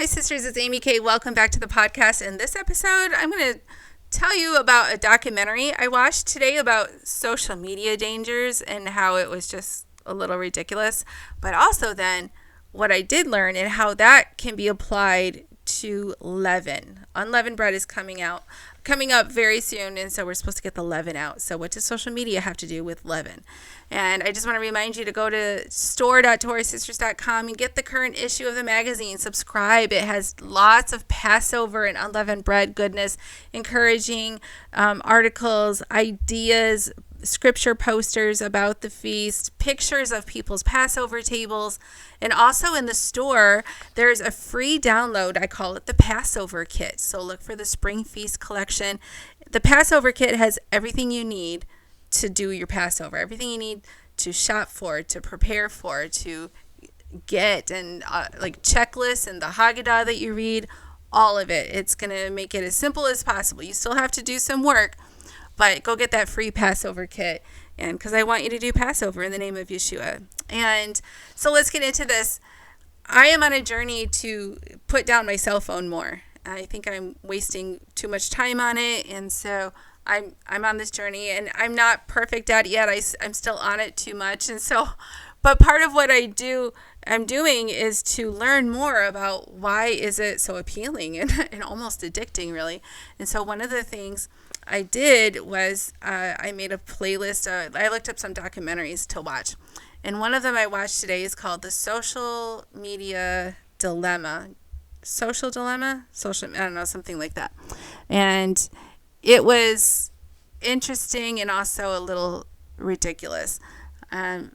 Hi, sisters. It's Amy Kay. Welcome back to the podcast. In this episode, I'm going to tell you about a documentary I watched today about social media dangers and how it was just a little ridiculous. But also, then, what I did learn and how that can be applied to leaven. Unleavened bread is coming up very soon, and so we're supposed to get the leaven out. So what does social media have to do with leaven? And I just want to remind you to go to store.torasisters.com and get the current issue of the magazine. Subscribe. It has lots of Passover and unleavened bread goodness, encouraging articles, ideas, scripture posters about the feast, pictures of people's Passover tables, and also in the store, there's a free download. I call it the Passover Kit. So look for the Spring Feast collection. The Passover Kit has everything you need to do your Passover, everything you need to shop for, to prepare for, to get, and like checklists and the Haggadah that you read, all of it. It's going to make it as simple as possible. You still have to do some work, but go get that free Passover kit, and because I want you to do Passover in the name of Yeshua. And so let's get into this. I am on a journey to put down my cell phone more. I think I'm wasting too much time on it, and so I'm on this journey, and I'm not perfect at it yet. I'm still on it too much, and so, but part of what I'm doing is to learn more about why is it so appealing and almost addicting, really. And so one of the things I did was I made a playlist. I looked up some documentaries to watch. And one of them I watched today is called The Social Media Dilemma. Social Dilemma? I don't know, something like that. And it was interesting and also a little ridiculous. I'll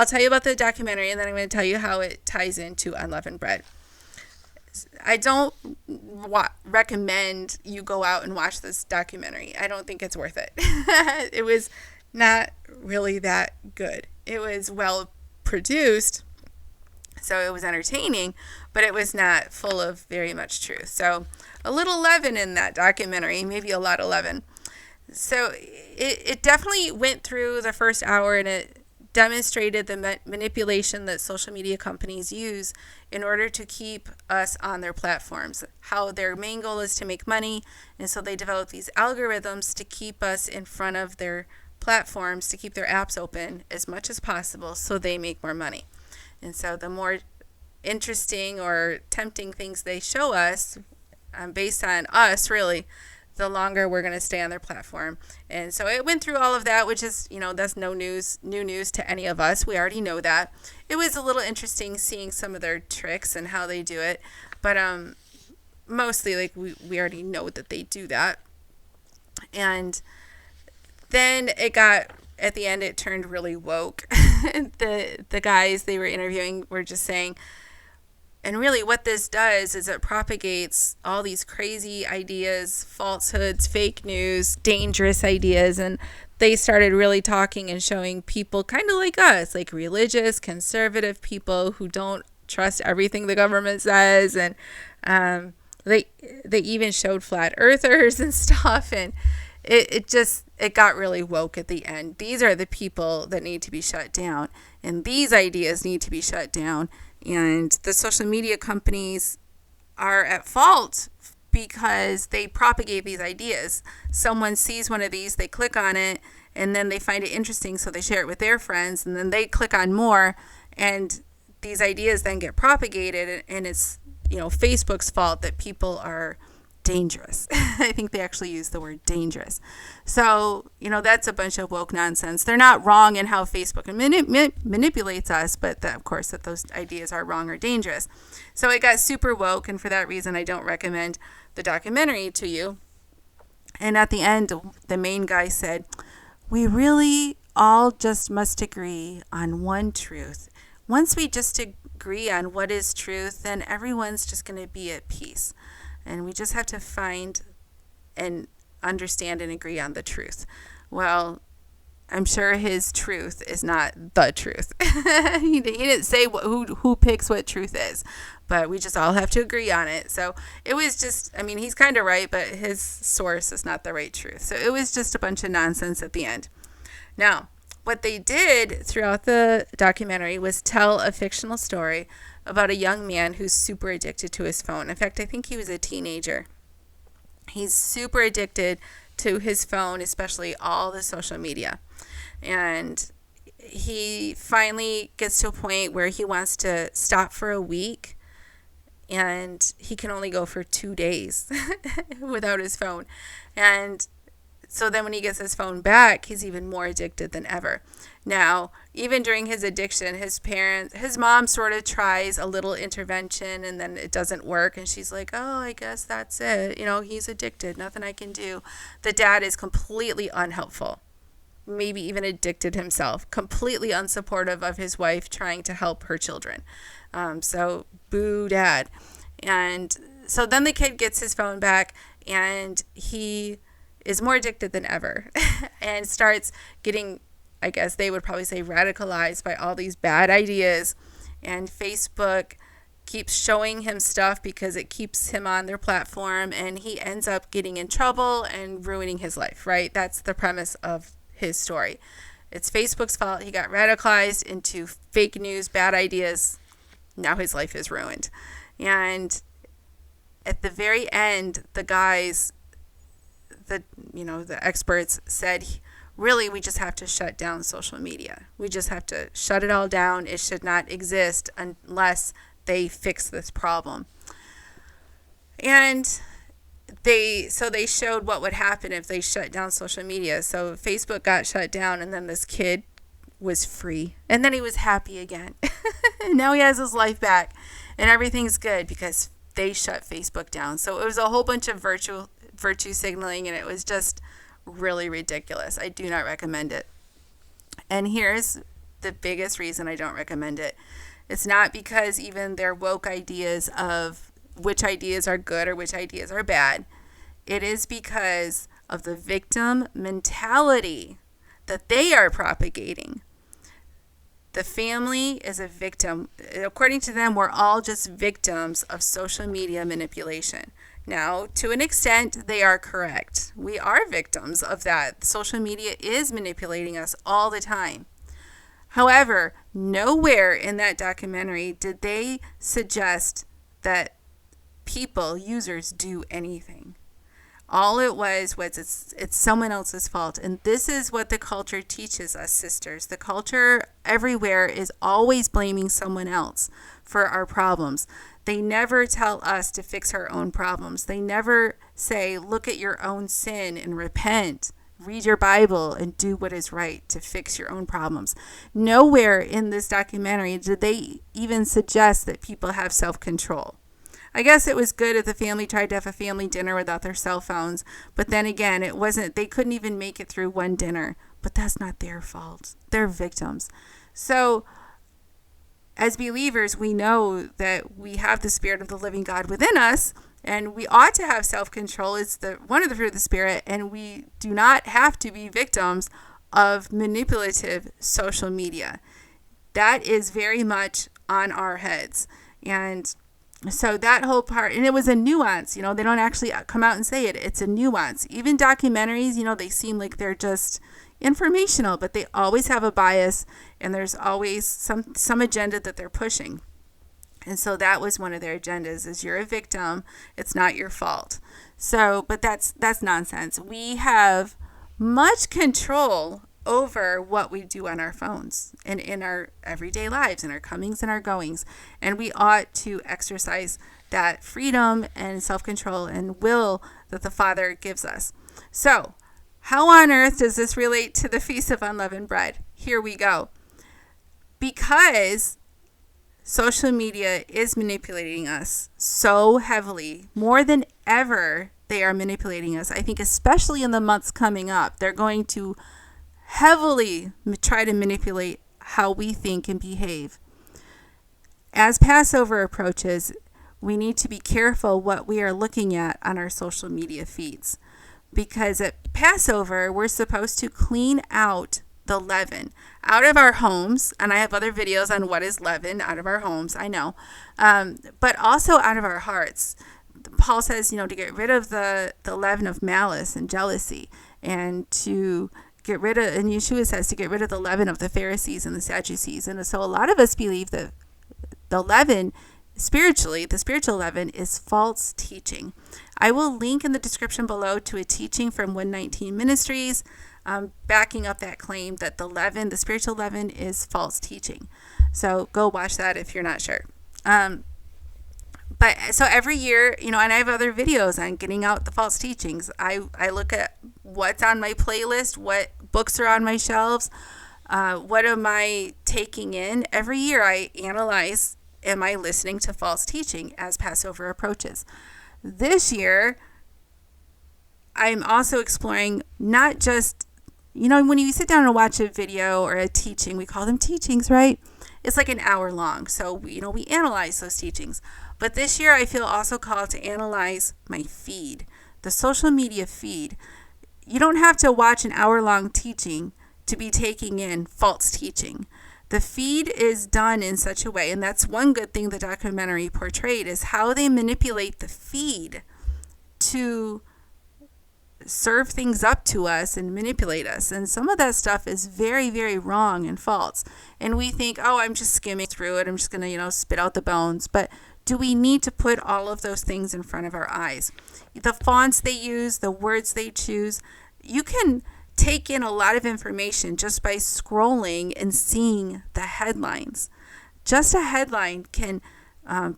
tell you about the documentary, and then I'm going to tell you how it ties into unleavened bread. I don't recommend you go out and watch this documentary. I don't think it's worth it. It was not really that good. It was well produced, so it was entertaining, but it was not full of very much truth. So a little leaven in that documentary, maybe a lot of leaven. So it definitely went through the first hour, and it demonstrated the manipulation that social media companies use in order to keep us on their platforms, how their main goal is to make money, and so they develop these algorithms to keep us in front of their platforms, to keep their apps open as much as possible so they make more money. And so the more interesting or tempting things they show us, based on us really, the longer we're going to stay on their platform. And so it went through all of that, which is, that's new news to any of us. We already know that. It was a little interesting seeing some of their tricks and how they do it. But mostly, like, we already know that they do that. And then at the end, it turned really woke. The guys they were interviewing were just saying, and really what this does is it propagates all these crazy ideas, falsehoods, fake news, dangerous ideas. And they started really talking and showing people kind of like us, like religious, conservative people who don't trust everything the government says. And they even showed flat earthers and stuff. And it got really woke at the end. These are the people that need to be shut down. And these ideas need to be shut down. And the social media companies are at fault because they propagate these ideas. Someone sees one of these, they click on it, and then they find it interesting, so they share it with their friends, and then they click on more, and these ideas then get propagated, and it's, Facebook's fault that people are dangerous. I think they actually use the word dangerous. So, that's a bunch of woke nonsense. They're not wrong in how Facebook manipulates us, but of course that those ideas are wrong or dangerous. So it got super woke, and for that reason, I don't recommend the documentary to you. And at the end, the main guy said, we really all just must agree on one truth. Once we just agree on what is truth, then everyone's just going to be at peace. And we just have to find and understand and agree on the truth. Well, I'm sure his truth is not the truth. He didn't say who picks what truth is, but we just all have to agree on it. So it was just, he's kind of right, but his source is not the right truth. So it was just a bunch of nonsense at the end. Now, what they did throughout the documentary was tell a fictional story about a young man who's super addicted to his phone. In fact, I think he was a teenager. He's super addicted to his phone, especially all the social media. And he finally gets to a point where he wants to stop for a week, and he can only go for 2 days without his phone. And so then when he gets his phone back, he's even more addicted than ever. Now, even during his addiction, his mom sort of tries a little intervention, and then it doesn't work. And she's like, oh, I guess that's it. He's addicted. Nothing I can do. The dad is completely unhelpful, maybe even addicted himself, completely unsupportive of his wife trying to help her children. So boo dad. And so then the kid gets his phone back, and he is more addicted than ever and starts getting, I guess they would probably say, radicalized by all these bad ideas. And Facebook keeps showing him stuff because it keeps him on their platform, and he ends up getting in trouble and ruining his life, right? That's the premise of his story. It's Facebook's fault. He got radicalized into fake news, bad ideas. Now his life is ruined. And at the very end, the experts said, really, we just have to shut down social media. We just have to shut it all down. It should not exist unless they fix this problem. And they showed what would happen if they shut down social media. So Facebook got shut down, and then this kid was free. And then he was happy again. And now he has his life back, and everything's good because they shut Facebook down. So it was a whole bunch of virtue signaling, and it was just really ridiculous. I do not recommend it. And here's the biggest reason I don't recommend it. It's not because even their woke ideas of which ideas are good or which ideas are bad. It is because of the victim mentality that they are propagating. The family is a victim. According to them, we're all just victims of social media manipulation. Now, to an extent, they are correct. We are victims of that. Social media is manipulating us all the time. However, nowhere in that documentary did they suggest that users do anything. All it was it's someone else's fault. And this is what the culture teaches us, sisters. The culture everywhere is always blaming someone else for our problems. They never tell us to fix our own problems. They never say, look at your own sin and repent. Read your Bible and do what is right to fix your own problems. Nowhere in this documentary did they even suggest that people have self-control. I guess it was good if the family tried to have a family dinner without their cell phones. But then again, they couldn't even make it through one dinner. But that's not their fault. They're victims. So as believers, we know that we have the Spirit of the living God within us, and we ought to have self-control. It's one of the fruit of the Spirit, and we do not have to be victims of manipulative social media. That is very much on our heads. And so that whole part, and it was a nuance, they don't actually come out and say it. It's a nuance. Even documentaries, they seem like they're just informational, but they always have a bias, and there's always some agenda that they're pushing. And so that was one of their agendas, is you're a victim. It's not your fault. So, but that's nonsense. We have much control over what we do on our phones and in our everyday lives and our comings and our goings. And we ought to exercise that freedom and self-control and will that the Father gives us. So, how on earth does this relate to the Feast of Unleavened Bread? Here we go. Because social media is manipulating us so heavily, more than ever they are manipulating us. I think especially in the months coming up, they're going to heavily try to manipulate how we think and behave. As Passover approaches, we need to be careful what we are looking at on our social media feeds. Because at Passover, we're supposed to clean out the leaven out of our homes. And I have other videos on what is leaven out of our homes, I know. But also out of our hearts. Paul says, to get rid of the leaven of malice and jealousy, and to and Yeshua says to get rid of the leaven of the Pharisees and the Sadducees. And so a lot of us believe that the leaven, spiritually, the spiritual leaven is false teaching. I will link in the description below to a teaching from 119 Ministries, backing up that claim that the leaven, the spiritual leaven, is false teaching. So go watch that if you're not sure. But so every year, and I have other videos on getting out the false teachings. I look at what's on my playlist, what books are on my shelves, what am I taking in. Every year I analyze, am I listening to false teaching as Passover approaches? This year, I'm also exploring not just, when you sit down and watch a video or a teaching, we call them teachings, right? It's like an hour long. So, we analyze those teachings. But this year, I feel also called to analyze my feed, the social media feed. You don't have to watch an hour-long teaching to be taking in false teaching. The feed is done in such a way, and that's one good thing the documentary portrayed, is how they manipulate the feed to serve things up to us and manipulate us. And some of that stuff is very, very wrong and false. And we think, I'm just skimming through it. I'm just going to, spit out the bones. But do we need to put all of those things in front of our eyes? The fonts they use, the words they choose, you can take in a lot of information just by scrolling and seeing the headlines. Just a headline can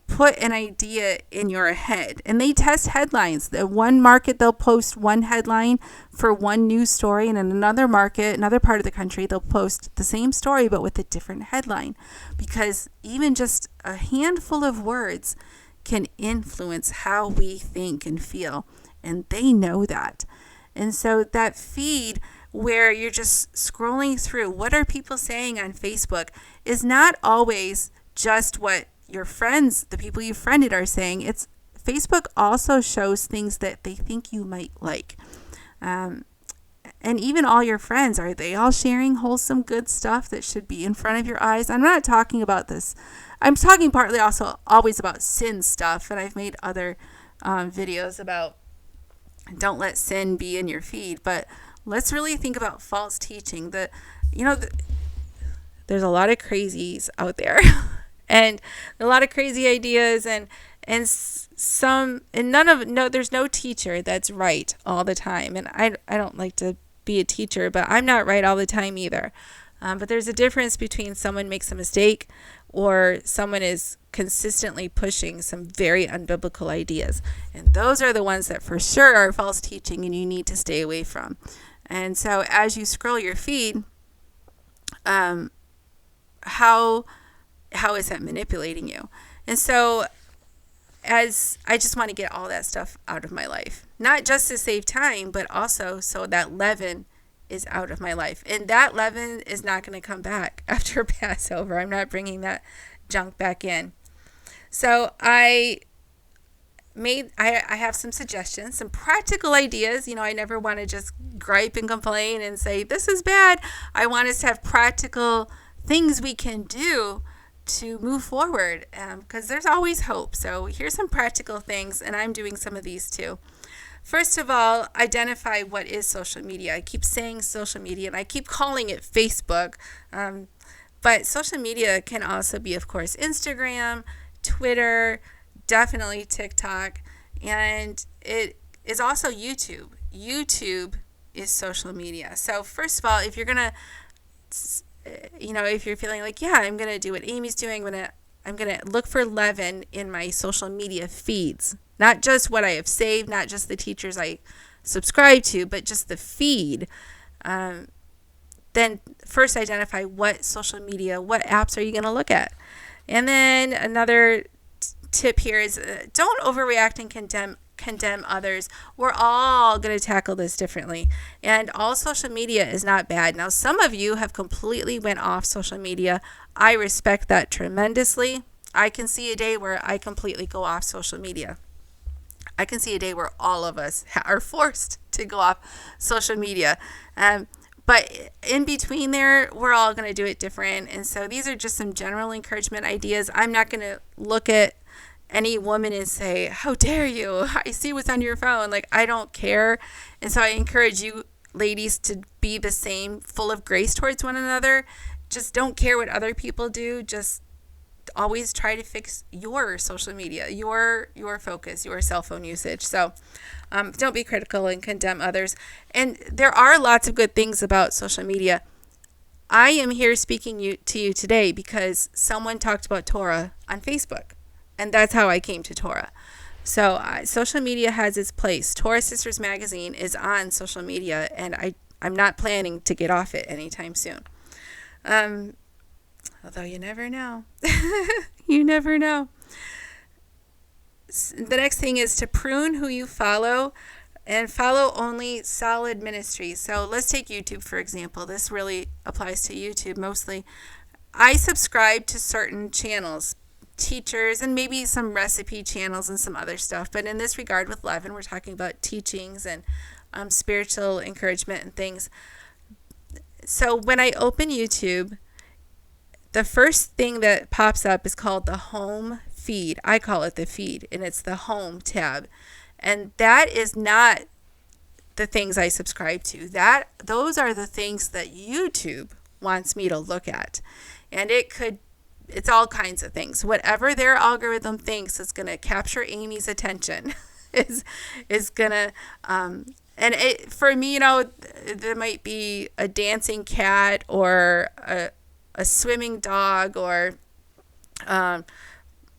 put an idea in your head. And they test headlines. The one market, they'll post one headline for one news story, and in another market, another part of the country, they'll post the same story but with a different headline. Because even just a handful of words can influence how we think and feel. And they know that. And so that feed where you're just scrolling through, what are people saying on Facebook, is not always just what your friends, the people you friended, are saying. It's Facebook also shows things that they think you might like. And even all your friends, are they all sharing wholesome, good stuff that should be in front of your eyes? I'm not talking about this. I'm talking partly also always about sin stuff. And I've made other videos about don't let sin be in your feed. But let's really think about false teaching. There's a lot of crazies out there. And a lot of crazy ideas and there's no teacher that's right all the time. And I don't like to be a teacher, but I'm not right all the time either. But there's a difference between someone makes a mistake or someone is consistently pushing some very unbiblical ideas. And those are the ones that for sure are false teaching and you need to stay away from. And so as you scroll your feed, how is that manipulating you? And so as I just want to get all that stuff out of my life, not just to save time, but also so that leaven is out of my life. And that leaven is not going to come back after Passover. I'm not bringing that junk back in. So I have some suggestions, some practical ideas. I never want to just gripe and complain and say, this is bad. I want us to have practical things we can do to move forward, because there's always hope. So here's some practical things, and I'm doing some of these too. First of all, identify what is social media. I keep saying social media, and I keep calling it Facebook, but social media can also be, of course, Instagram, Twitter, definitely TikTok, and it is also YouTube. YouTube is social media. So first of all, if you're gonna if you're feeling like, I'm going to do what Amy's doing, I'm going to look for leaven in my social media feeds, not just what I have saved, not just the teachers I subscribe to, but just the feed. Then first identify what social media, what apps are you going to look at? And then another tip here is don't overreact and condemn others. We're all going to tackle this differently, and all social media is not bad. Now, some of you have completely went off social media. I respect that tremendously. I can see a day where I completely go off social media. I can see a day where all of us are forced to go off social media. But in between there, we're all going to do it different. And so these are just some general encouragement ideas. I'm not going to look at any woman and say, how dare you? I see what's on your phone. Like, I don't care. And so I encourage you ladies to be the same, full of grace towards one another. Just don't care what other people do. Just always try to fix your social media, your focus, your cell phone usage. So don't be critical and condemn others. And there are lots of good things about social media. I am here speaking to you today because someone talked about Torah on Facebook, and that's how I came to Torah. So social media has its place. Torah Sisters Magazine is on social media, and I'm not planning to get off it anytime soon. Although you never know. You never know. The next thing is to prune who you follow and follow only solid ministries. So let's take YouTube, for example. This really applies to YouTube mostly. I subscribe to certain channels, teachers, and maybe some recipe channels and some other stuff. But in this regard with Leaven, we're talking about teachings and spiritual encouragement and things. So when I open YouTube, the first thing that pops up is called the home feed. I call it the feed, and it's the home tab. And that is not the things I subscribe to. Those are the things that YouTube wants me to look at. And it's all kinds of things. Whatever their algorithm thinks is going to capture Amy's attention is going to, for me, there might be a dancing cat or a swimming dog or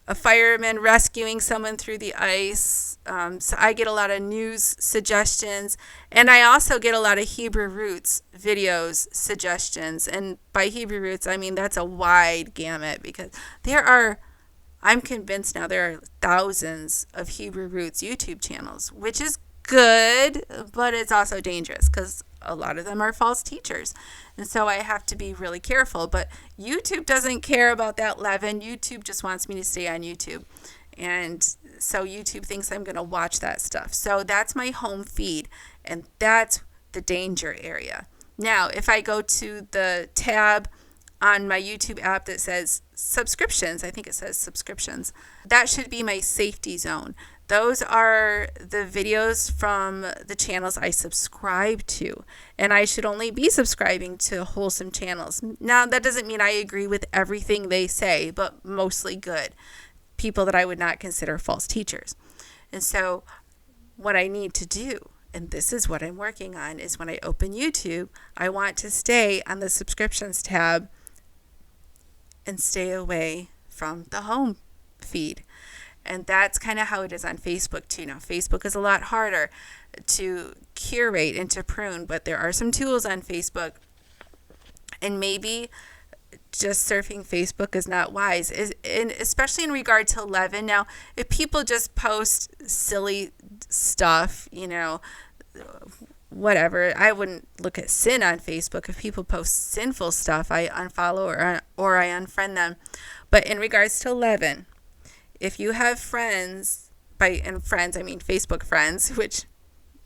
a fireman rescuing someone through the ice. So I get a lot of news suggestions, and I also get a lot of Hebrew Roots videos suggestions. And by Hebrew Roots, I mean that's a wide gamut, because I'm convinced now there are thousands of Hebrew Roots YouTube channels, which is good, but it's also dangerous because a lot of them are false teachers. And so I have to be really careful. But YouTube doesn't care about that, Leaven. YouTube just wants me to stay on YouTube. And so YouTube thinks I'm going to watch that stuff. So that's my home feed. And that's the danger area. Now, if I go to the tab on my YouTube app that says subscriptions, I think it says subscriptions, that should be my safety zone. Those are the videos from the channels I subscribe to, and I should only be subscribing to wholesome channels. Now, that doesn't mean I agree with everything they say, but mostly good. People that I would not consider false teachers. And so what I need to do, and this is what I'm working on, is when I open YouTube, I want to stay on the subscriptions tab and stay away from the home feed. And that's kind of how it is on Facebook too. Now, Facebook is a lot harder to curate and to prune, but there are some tools on Facebook. And maybe just surfing Facebook is not wise, especially in regard to Leaven. Now, if people just post silly stuff, whatever, I wouldn't look at sin on Facebook. If people post sinful stuff, I unfollow or I unfriend them. But in regards to Leaven, if you have friends, I mean Facebook friends, which,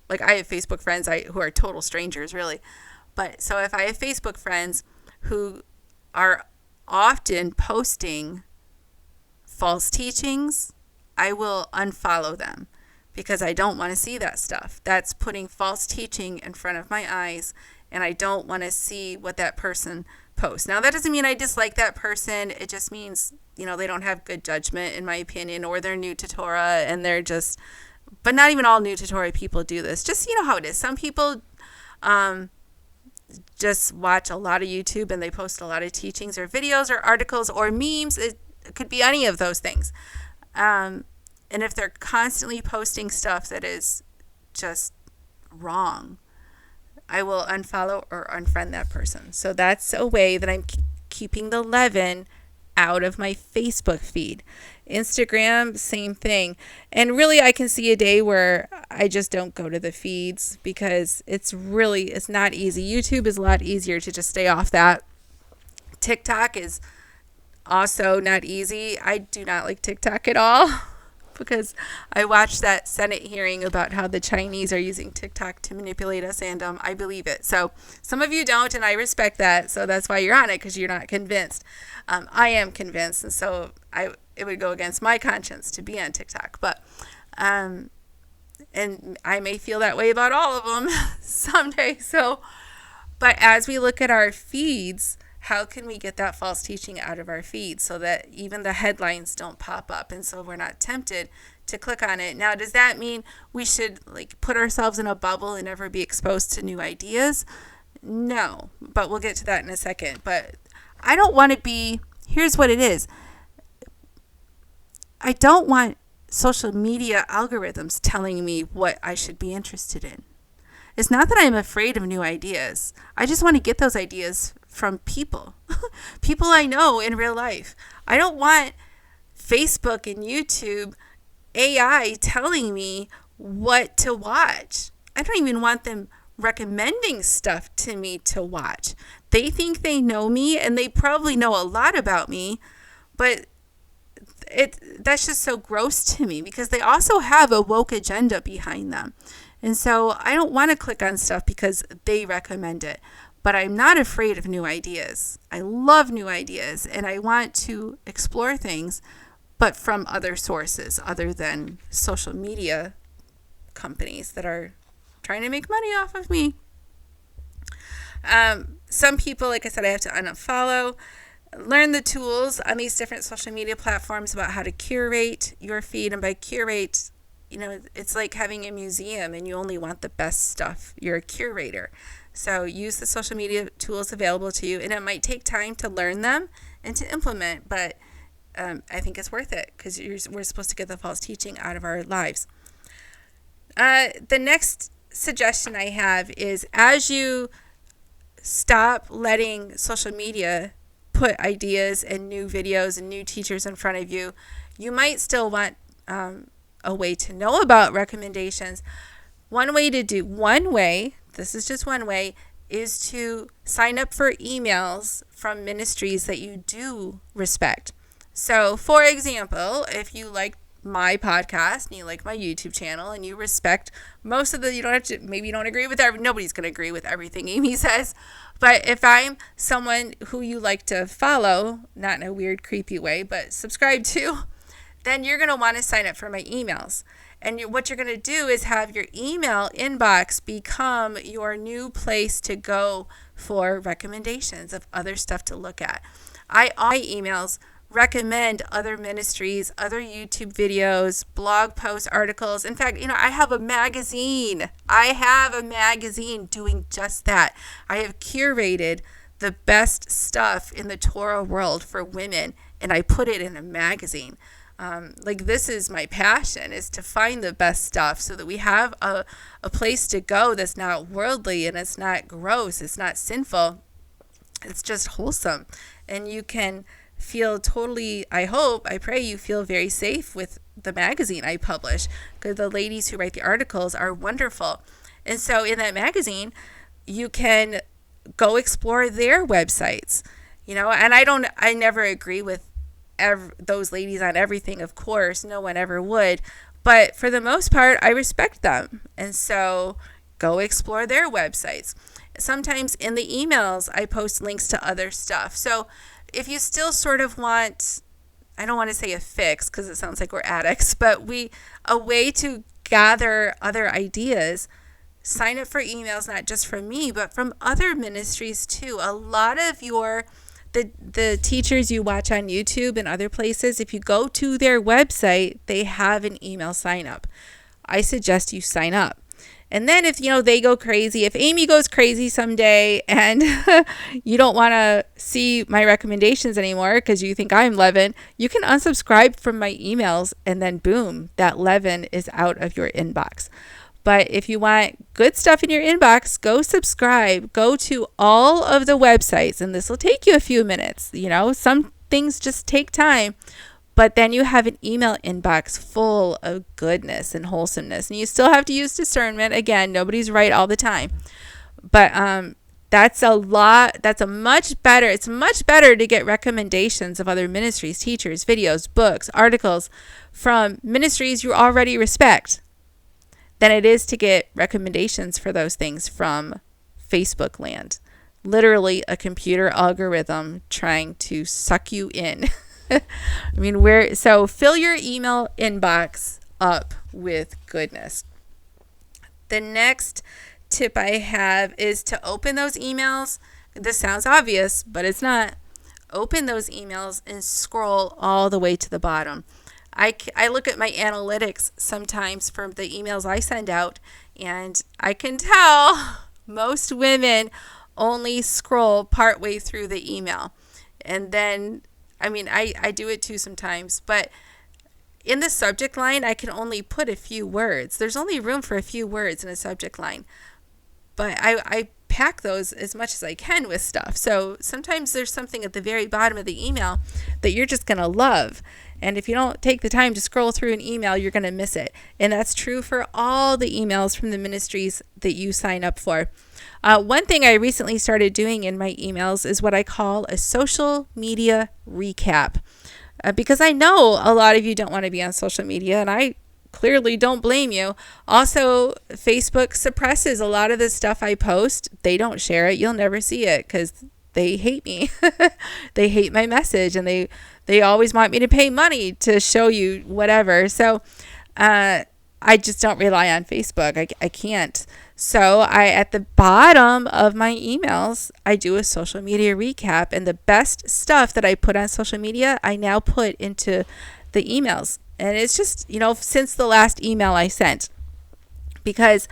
like, I have Facebook friends who are total strangers, really. But so if I have Facebook friends who are often posting false teachings, I will unfollow them because I don't want to see that stuff. That's putting false teaching in front of my eyes, and I don't want to see what that person posts. Now, that doesn't mean I dislike that person. It just means, they don't have good judgment, in my opinion, or they're new to Torah, and they're just, but not even all new to Torah people do this. Just, how it is. Some people just watch a lot of YouTube, and they post a lot of teachings or videos or articles or memes. It could be any of those things. And if they're constantly posting stuff that is just wrong, I will unfollow or unfriend that person. So that's a way that I'm keeping the Leaven out of my Facebook feed. Instagram, same thing. And really, I can see a day where I just don't go to the feeds because it's not easy. YouTube is a lot easier to just stay off that. TikTok is also not easy. I do not like TikTok at all. Because I watched that Senate hearing about how the Chinese are using TikTok to manipulate us, and I believe it. So some of you don't, and I respect that. So that's why you're on it, because you're not convinced. I am convinced, and so it would go against my conscience to be on TikTok. But And I may feel that way about all of them someday. So, but as we look at our feeds, how can we get that false teaching out of our feeds so that even the headlines don't pop up, and so we're not tempted to click on it? Now, does that mean we should like put ourselves in a bubble and never be exposed to new ideas? No, but we'll get to that in a second. But I don't want to be, here's what it is. I don't want social media algorithms telling me what I should be interested in. It's not that I'm afraid of new ideas. I just want to get those ideas from people, people I know in real life. I don't want Facebook and YouTube AI telling me what to watch. I don't even want them recommending stuff to me to watch. They think they know me, and they probably know a lot about me, but that's just so gross to me because they also have a woke agenda behind them. And so I don't want to click on stuff because they recommend it. But I'm not afraid of new ideas. I love new ideas, and I want to explore things, but from other sources other than social media companies that are trying to make money off of me. Some people, like I said, I have to unfollow. Learn the tools on these different social media platforms about how to curate your feed. And by curate, it's like having a museum and you only want the best stuff. You're a curator. So use the social media tools available to you. And it might take time to learn them and to implement, but I think it's worth it because we're supposed to get the false teaching out of our lives. The next suggestion I have is as you stop letting social media put ideas and new videos and new teachers in front of you, you might still want a way to know about recommendations. This is just one way, is to sign up for emails from ministries that you do respect. So, for example, if you like my podcast and you like my YouTube channel and you respect most of you don't have to, maybe you don't agree with nobody's going to agree with everything Amy says. But if I'm someone who you like to follow, not in a weird, creepy way, but subscribe to, then you're going to want to sign up for my emails. And what you're going to do is have your email inbox become your new place to go for recommendations of other stuff to look at. My emails recommend other ministries, other YouTube videos, blog posts, articles. In fact, I have a magazine. Doing just that. I have curated the best stuff in the Torah world for women, and I put it in a magazine. This is my passion, is to find the best stuff so that we have a place to go that's not worldly and it's not gross, it's not sinful, it's just wholesome. And you can feel totally, I pray you feel very safe with the magazine I publish, because the ladies who write the articles are wonderful. And so in that magazine, you can go explore their websites, and I never agree with those ladies on everything, of course, no one ever would, but for the most part, I respect them. And so go explore their websites. Sometimes in the emails, I post links to other stuff. So if you still sort of want, I don't want to say a fix because it sounds like we're addicts, but a way to gather other ideas, sign up for emails, not just from me, but from other ministries too. A lot of the teachers you watch on YouTube and other places, if you go to their website, they have an email sign up. I suggest you sign up. And then if, they go crazy, if Amy goes crazy someday and you don't want to see my recommendations anymore because you think I'm Leaven, you can unsubscribe from my emails and then boom, that Leaven is out of your inbox. But if you want good stuff in your inbox, go subscribe, go to all of the websites, and this will take you a few minutes. Some things just take time. But then you have an email inbox full of goodness and wholesomeness. And you still have to use discernment. Again, nobody's right all the time. But it's much better to get recommendations of other ministries, teachers, videos, books, articles from ministries you already respect than it is to get recommendations for those things from Facebook land. Literally a computer algorithm trying to suck you in. So fill your email inbox up with goodness. The next tip I have is to open those emails. This sounds obvious, but it's not. Open those emails and scroll all the way to the bottom. I look at my analytics sometimes from the emails I send out, and I can tell most women only scroll partway through the email. And then, I do it too sometimes, but in the subject line, I can only put a few words. There's only room for a few words in a subject line. But I pack those as much as I can with stuff. So sometimes there's something at the very bottom of the email that you're just going to love. And if you don't take the time to scroll through an email, you're going to miss it. And that's true for all the emails from the ministries that you sign up for. One thing I recently started doing in my emails is what I call a social media recap. Because I know a lot of you don't want to be on social media, and I clearly don't blame you. Also, Facebook suppresses a lot of the stuff I post. They don't share it. You'll never see it because they hate me. They hate my message, and they always want me to pay money to show you whatever. So I just don't rely on Facebook. I can't. So at the bottom of my emails, I do a social media recap, and the best stuff that I put on social media, I now put into the emails. And it's just, since the last email I sent, because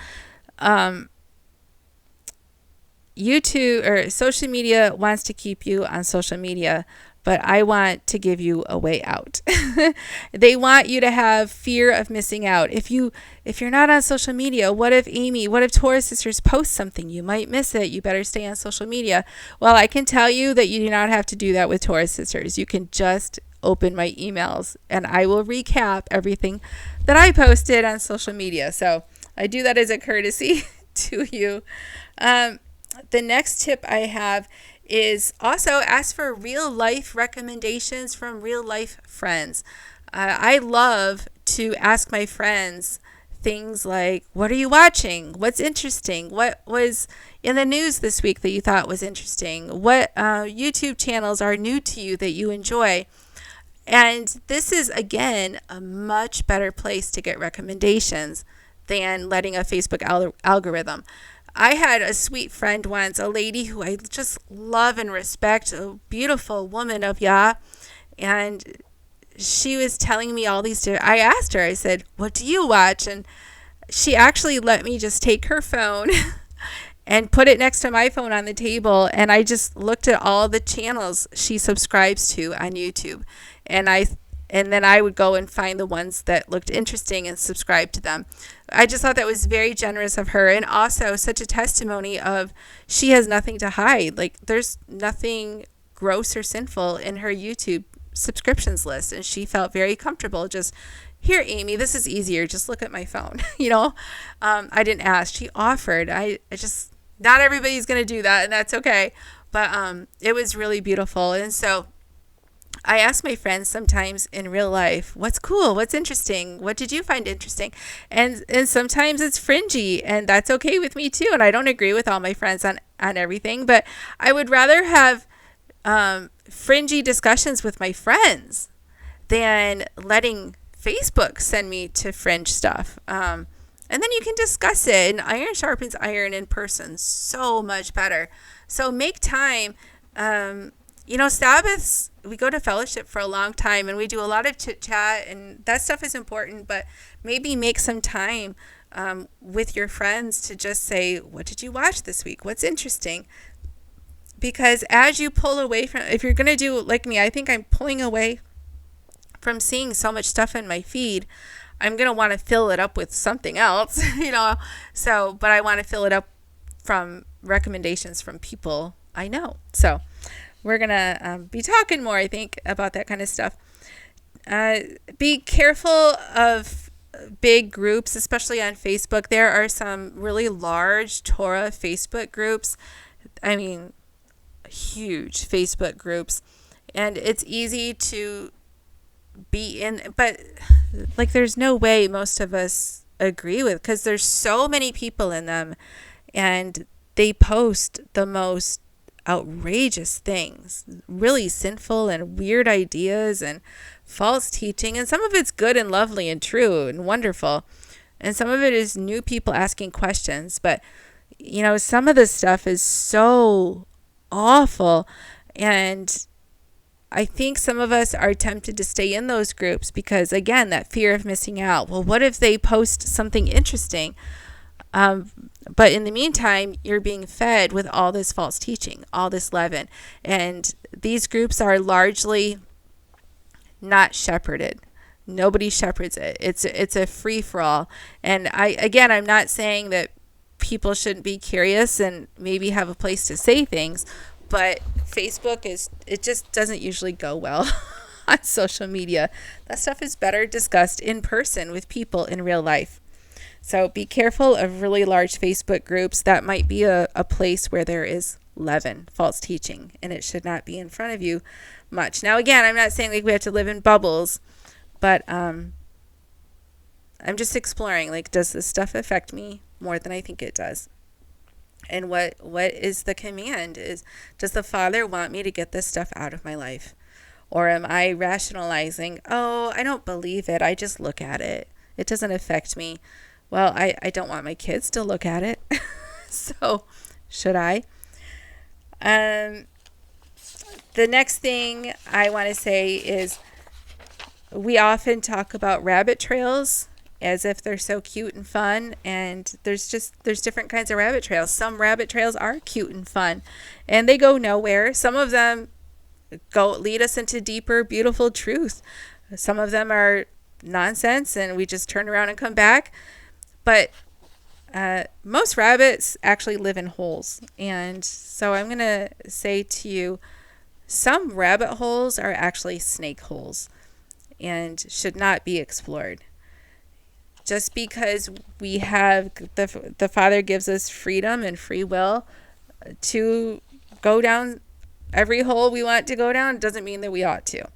YouTube or social media wants to keep you on social media, but I want to give you a way out. They want you to have fear of missing out. If you're not on social media, what if Torah Sisters post something? You might miss it. You better stay on social media. Well, I can tell you that you do not have to do that with Torah Sisters. You can just open my emails and I will recap everything that I posted on social media. So I do that as a courtesy to you. The next tip I have is also ask for real life recommendations from real life friends. I love to ask my friends things like, what are you watching? What's interesting? What was in the news this week that you thought was interesting? What YouTube channels are new to you that you enjoy? And this is, again, a much better place to get recommendations than letting a Facebook algorithm. I had a sweet friend once, a lady who I just love and respect, a beautiful woman of Yah, and she was telling me all these I asked her, I said, what do you watch? And she actually let me just take her phone and put it next to my phone on the table, and I just looked at all the channels she subscribes to on YouTube, and then I would go and find the ones that looked interesting and subscribe to them. I just thought that was very generous of her, and also such a testimony of she has nothing to hide. Like, there's nothing gross or sinful in her YouTube subscriptions list, and she felt very comfortable just, here, Amy, this is easier. Just look at my phone. I didn't ask. She offered. I just, not everybody's going to do that, and that's okay. But it was really beautiful. And so I ask my friends sometimes in real life, what's cool? What's interesting? What did you find interesting? And sometimes it's fringy, and that's okay with me too. And I don't agree with all my friends on everything, but I would rather have fringy discussions with my friends than letting Facebook send me to fringe stuff. And then you can discuss it, and iron sharpens iron in person so much better. So make time. Sabbaths, we go to fellowship for a long time, and we do a lot of chit chat, and that stuff is important, but maybe make some time with your friends to just say, what did you watch this week? What's interesting? Because as you pull away from, if you're going to do like me, I think I'm pulling away from seeing so much stuff in my feed. I'm going to want to fill it up with something else, but I want to fill it up from recommendations from people I know. So we're going to be talking more, I think, about that kind of stuff. Be careful of big groups, especially on Facebook. There are some really large Torah Facebook groups. I mean, huge Facebook groups. And it's easy to be in, but like there's no way most of us agree with, because there's so many people in them, and they post the most outrageous things, really sinful and weird ideas and false teaching, and some of it's good and lovely and true and wonderful, And some of it is new people asking questions. But, some of this stuff is so awful. And I think some of us are tempted to stay in those groups because, again, that fear of missing out. Well, what if they post something interesting? But in the meantime, you're being fed with all this false teaching, all this leaven. And these groups are largely not shepherded. Nobody shepherds it. It's a free-for-all. And I'm not saying that people shouldn't be curious and maybe have a place to say things, but Facebook it just doesn't usually go well on social media. That stuff is better discussed in person with people in real life. So be careful of really large Facebook groups. That might be a place where there is leaven, false teaching, and it should not be in front of you much. Now, again, I'm not saying we have to live in bubbles, but I'm just exploring, does this stuff affect me more than I think it does? And what is the command? Does the Father want me to get this stuff out of my life? Or am I rationalizing, I don't believe it, I just look at it, it doesn't affect me? Well, I don't want my kids to look at it. So should I? The next thing I want to say is we often talk about rabbit trails as if they're so cute and fun, and there's different kinds of rabbit trails. Some rabbit trails are cute and fun and they go nowhere. Some of them lead us into deeper, beautiful truth. Some of them are nonsense and we just turn around and come back. But most rabbits actually live in holes. And so I'm going to say to you, some rabbit holes are actually snake holes and should not be explored. Just because we have the Father gives us freedom and free will to go down every hole we want to go down doesn't mean that we ought to.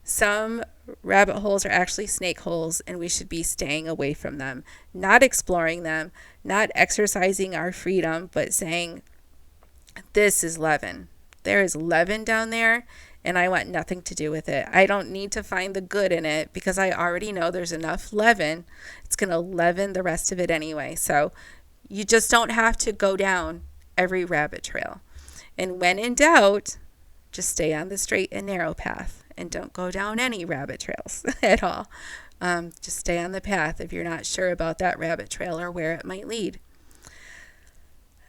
Some rabbit holes are actually snake holes, and we should be staying away from them, not exploring them, not exercising our freedom, but saying, this is leaven. There is leaven down there, and I want nothing to do with it. I don't need to find the good in it because I already know there's enough leaven. It's going to leaven the rest of it anyway. So you just don't have to go down every rabbit trail. And when in doubt, just stay on the straight and narrow path. And don't go down any rabbit trails at all. Just stay on the path if you're not sure about that rabbit trail or where it might lead.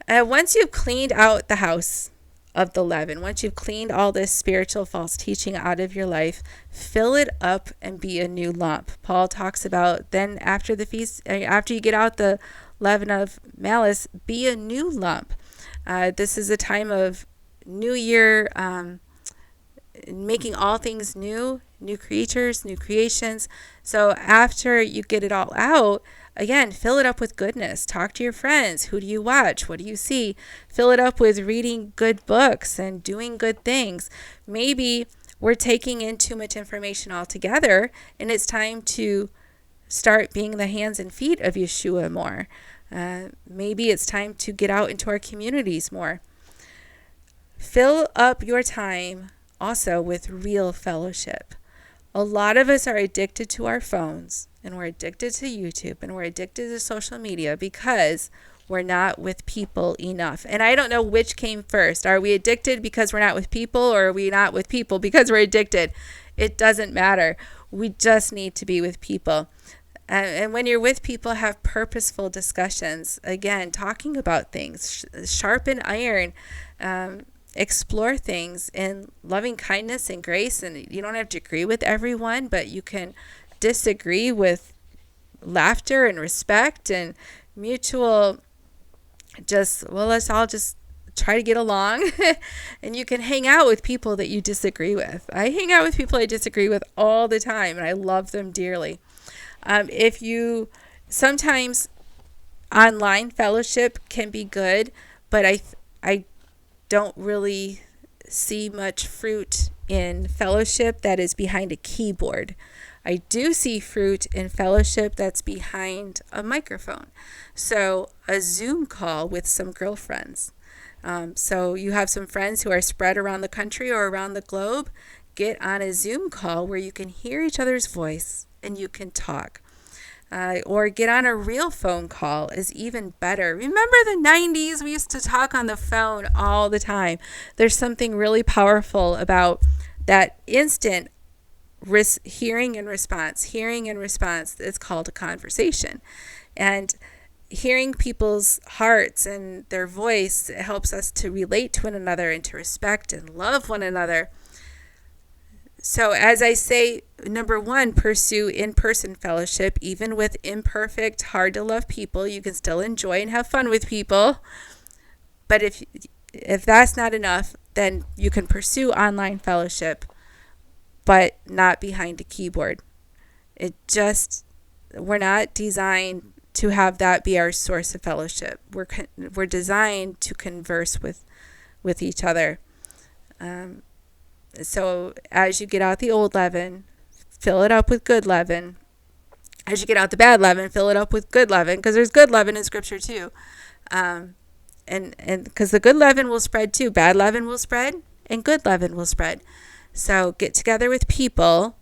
Once you've cleaned out the house of the leaven, once you've cleaned all this spiritual false teaching out of your life, fill it up and be a new lump. Paul talks about then after the feast, after you get out the leaven of malice, be a new lump. This is a time of New Year, making all things new creatures, new creations. So after you get it all out, again, fill it up with goodness. Talk to your friends. Who do you watch? What do you see? Fill it up with reading good books and doing good things. Maybe we're taking in too much information altogether, and it's time to start being the hands and feet of Yeshua more. Maybe it's time to get out into our communities more. Fill up your time also with real fellowship. A lot of us are addicted to our phones, and we're addicted to YouTube, and we're addicted to social media because we're not with people enough. And I don't know which came first. Are we addicted because we're not with people, or are we not with people because we're addicted? It doesn't matter. We just need to be with people. And when you're with people, have purposeful discussions. Again, talking about things, sharpen iron, explore things in loving kindness and grace. And you don't have to agree with everyone, but you can disagree with laughter and respect and mutual let's all just try to get along. And you can hang out with people that you disagree with. I hang out with people I disagree with all the time, and I love them dearly. Sometimes online fellowship can be good, but I don't really see much fruit in fellowship that is behind a keyboard. I do see fruit in fellowship that's behind a microphone. So a Zoom call with some girlfriends. So you have some friends who are spread around the country or around the globe. Get on a Zoom call where you can hear each other's voice and you can talk. or get on a real phone call is even better. Remember the 90s? We used to talk on the phone all the time. There's something really powerful about that instant hearing and response. It's called a conversation. And hearing people's hearts and their voice helps us to relate to one another and to respect and love one another. So as I say, number one, pursue in-person fellowship. Even with imperfect, hard to love people, you can still enjoy and have fun with people. But if that's not enough, then you can pursue online fellowship, but not behind a keyboard. We're not designed to have that be our source of fellowship. We're designed to converse with each other. So as you get out the old leaven, fill it up with good leaven. As you get out the bad leaven, fill it up with good leaven, because there's good leaven in Scripture too. And because the good leaven will spread too. Bad leaven will spread, and good leaven will spread. So get together with people,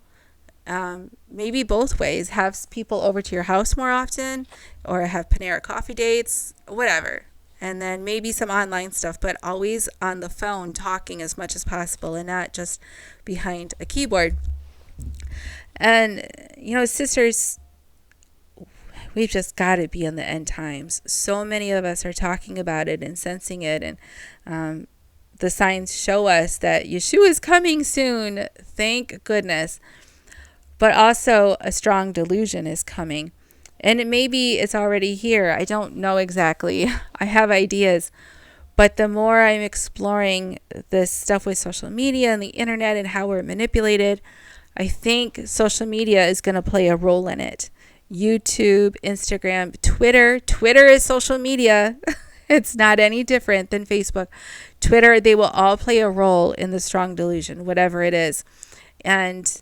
maybe both ways. Have people over to your house more often, or have Panera coffee dates, whatever. And then maybe some online stuff, but always on the phone talking as much as possible and not just behind a keyboard. And, sisters, we've just got to be in the end times. So many of us are talking about it and sensing it. And the signs show us that Yeshua is coming soon. Thank goodness. But also a strong delusion is coming. And maybe it's already here. I don't know exactly. I have ideas. But the more I'm exploring this stuff with social media and the internet and how we're manipulated, I think social media is going to play a role in it. YouTube, Instagram, Twitter. Twitter is social media. It's not any different than Facebook. Twitter, they will all play a role in the strong delusion, whatever it is. And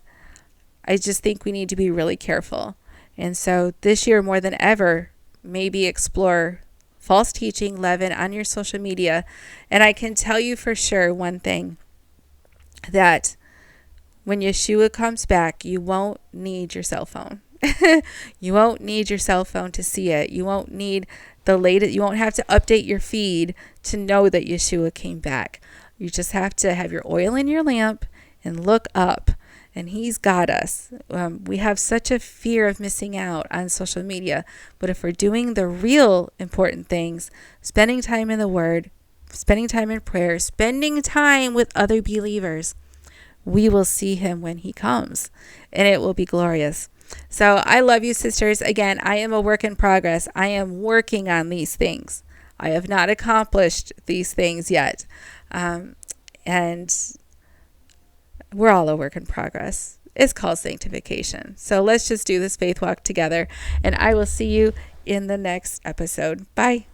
I just think we need to be really careful. And so this year, more than ever, maybe explore false teaching, leaven on your social media. And I can tell you for sure one thing, that when Yeshua comes back, you won't need your cell phone. You won't need your cell phone to see it. You won't need the latest. You won't have to update your feed to know that Yeshua came back. You just have to have your oil in your lamp and look up. And he's got us. We have such a fear of missing out on social media. But if we're doing the real important things, spending time in the Word, spending time in prayer, spending time with other believers, we will see him when he comes. And it will be glorious. So I love you, sisters. Again, I am a work in progress. I am working on these things. I have not accomplished these things yet. And we're all a work in progress. It's called sanctification. So let's just do this faith walk together. And I will see you in the next episode. Bye.